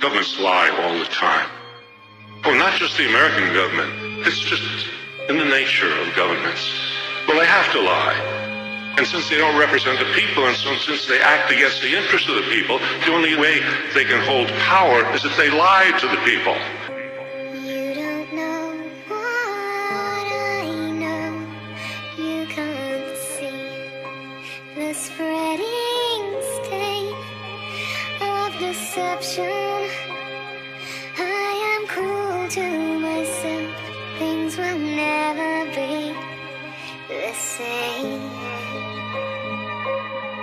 Governments lie all the time. Well, not just the American government. It's just in the nature of governments. Well, they have to lie. And since they don't represent the people, and so since they act against the interests of the people, the only way they can hold power is if they lie to the people. You don't know what I know. You can't see the spreading stain of deception. I am cruel to myself. Things will never be the same.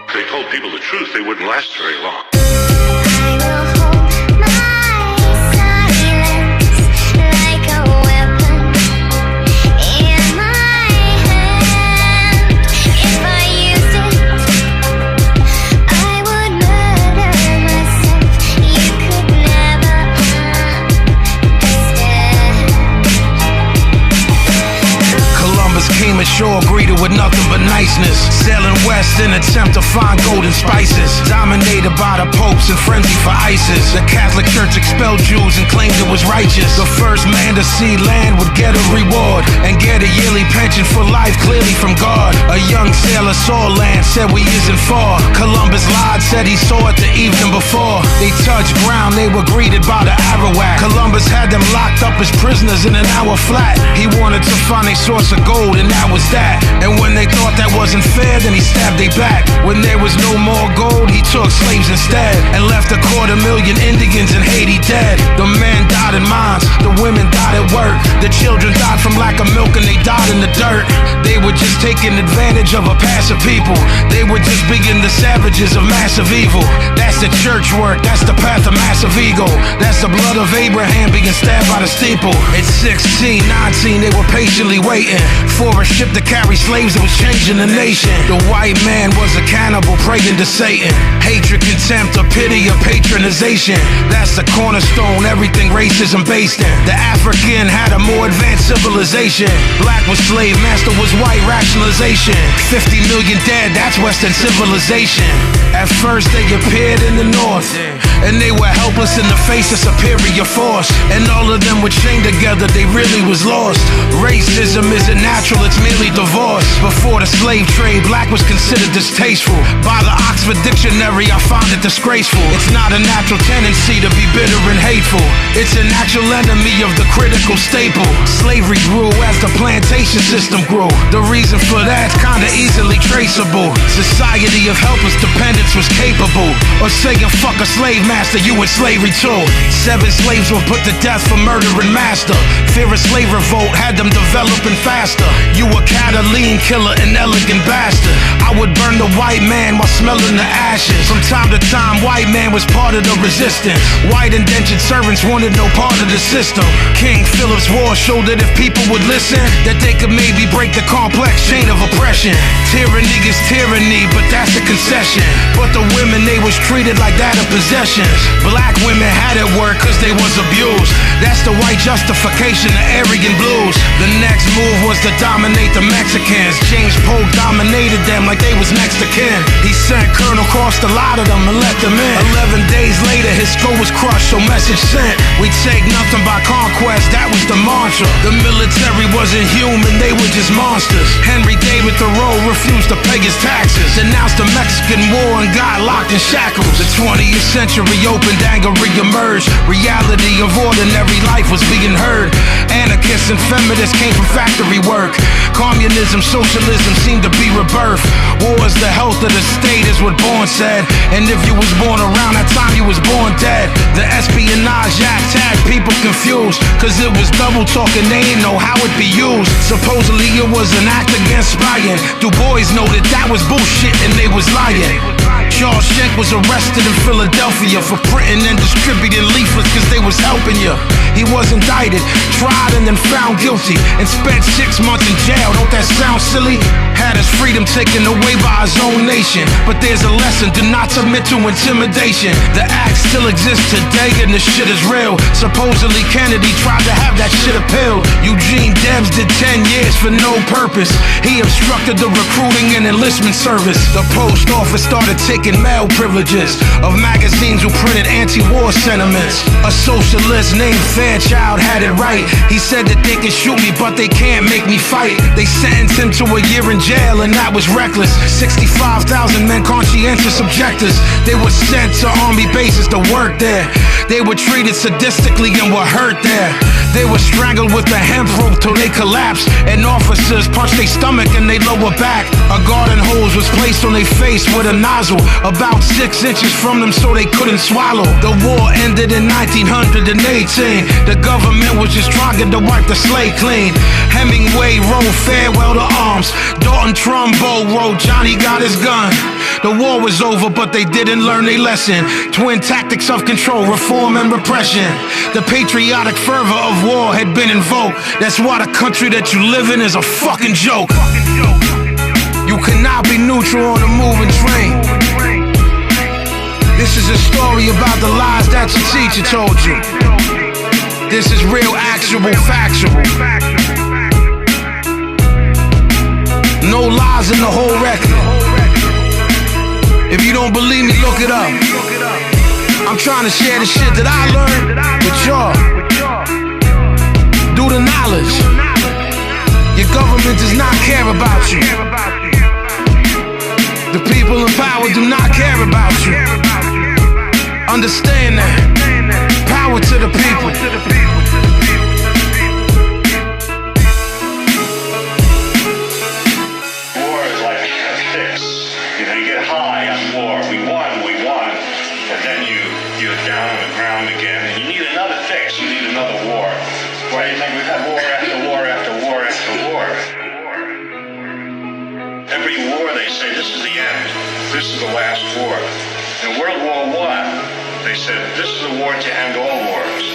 If they told people the truth, they wouldn't last very long. I will hold my silence like a weapon in my hand. If I used it, I would murder myself. You could never understand. Columbus came ashore, greeted with nothing but niceness. Sailing west in attempt to find golden spices. Dominated by the popes and frenzy for ISIS. The Catholic Church expelled Jews and claimed it was righteous. The first man to see land would get a reward and get a yearly pension for life, clearly from God. A young sailor saw land, said we isn't far. Columbus lied, said he saw it the evening before. They touched ground, they were greeted by the Arawak. Columbus had them locked up as prisoners in an hour flat. He wanted to find a source of gold, and that was that. And when they thought that wasn't fair, then he stabbed they back. When there was no more gold, he took slaves instead and left 250,000 Indians in Haiti dead. The men died in mines, the women died at work. The children died from lack of milk and they died in the dirt. They were just taking advantage of a passive people. They were just being the savages of massive evil. That's the church work, that's the path of massive ego. That's the blood of Abraham being stabbed by the steeple. At 16, 19, they were patiently waiting for a ship to carry slaves that was changing the nation. The white man was a cannibal praying to Satan. Hatred, contempt, or pity, or patronization. That's the cornerstone, everything racism based in. The African had a more advanced civilization. Black was slave, master was white, rationalization. 50 million dead, that's Western civilization. At first they appeared in the north, and they were helpless in the face of superior force. And all of them were chained together, they really was lost. Racism isn't natural, it's merely divorce. Before the slave trade, black was considered distasteful. By the Oxford Dictionary, I found it disgraceful. It's not a natural tendency to be bitter and hateful. It's a natural enemy of the critical staple. Slavery grew as the plantation system grew. The reason for that's kinda easily traceable. Society of helpless dependence was capable of saying fuck a slave master, you in slavery too. 7 slaves were put to death for murdering master. Fear of slave revolt had them developing faster. You a Catalan killer, an elegant bastard. I would burn the white man while smelling the ashes. From time to time, white man was part of the resistance. White indentured servants wanted no part of the system. King Philip's War showed that if people would listen, that they could maybe break the complex chain of oppression. Tyranny is tyranny, but that's a concession. But the women, they was treated like that of possessions. Black women had it work cause they was abused. That's the white justification of Aryan blues. The next move was to dominate the Mexicans. James Polk dominated them like they was next to kin. He sent Colonel Cross to lie to them and let them in. 11 days later his skull was crushed, so message sent. We take nothing by conquest, that was the mantra. The military wasn't human, they were just monsters. Henry David Thoreau refused to pay his taxes, denounced the Mexican War and got locked in shackles. The 20th century opened, anger re-emerged. Reality of ordinary life was being heard. Anarchists and feminists came from factory work. Communism, socialism seemed to be rebirth. War is the health of the state is what Bourne said. And if you was born around that time, you was born dead. The Espionage Act had people confused, cause it was double talking, they didn't know how it be used. Supposedly it was an act against spying. Du Bois noted that was bullshit and they was lying. Charles Schenck was arrested in Philadelphia for printing and distributing leaflets cause they was helping you. He was indicted, tried and then found guilty, and spent 6 months in jail. Don't that sound silly? Had his freedom taken away by his own nation. But there's a lesson, do not submit to intimidation. The act still exists today and the shit is real. Supposedly Kennedy tried to have that shit appealed. Eugene Debs did 10 years for no purpose. He obstructed the recruiting and enlistment service. The post office started taking taking male privileges of magazines who printed anti-war sentiments. A socialist named Fairchild had it right. He said that they can shoot me, but they can't make me fight. They sentenced him to a year in jail, and that was reckless. 65,000 men, conscientious objectors. They were sent to army bases to work there. They were treated sadistically and were hurt there. They were strangled with a hemp rope till they collapsed, and officers punched their stomach and their lower back. A garden hose was placed on their face with a nozzle about 6 inches from them so they couldn't swallow. The war ended in 1918. The government was just trying to wipe the slate clean. Hemingway wrote Farewell to Arms. Dalton Trumbo wrote Johnny Got His Gun. The war was over, but they didn't learn their lesson. Twin tactics of control, reform and repression. The patriotic fervor of war had been invoked. That's why the country that you live in is a fucking joke. You cannot be neutral on a moving train. This is a story about the lies that your teacher told you. This is real, actual, factual. No lies in the whole record. If you don't believe me, look it up. I'm trying to share the shit that I learned with y'all. Do the knowledge. Your government does not care about you. The people in power do not care about you. Understand that. Power to the people. War is like a fix. You know, you get high on war. We won. And then you're down on the ground again. And you need another fix. You need another war. Why do you think we've had war after war after war after war? Every war they say this is the end. This is the last war. In World War I, they said this is a war to end all wars.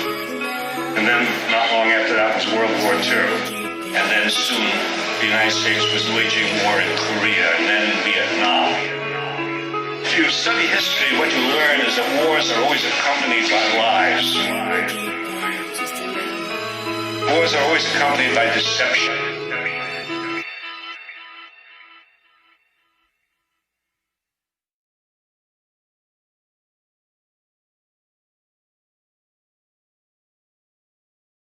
And then not long after that was World War II. And then soon the United States was waging war in Korea and then in Vietnam. If you study history, what you learn is that wars are always accompanied by lies. Wars are always accompanied by deception.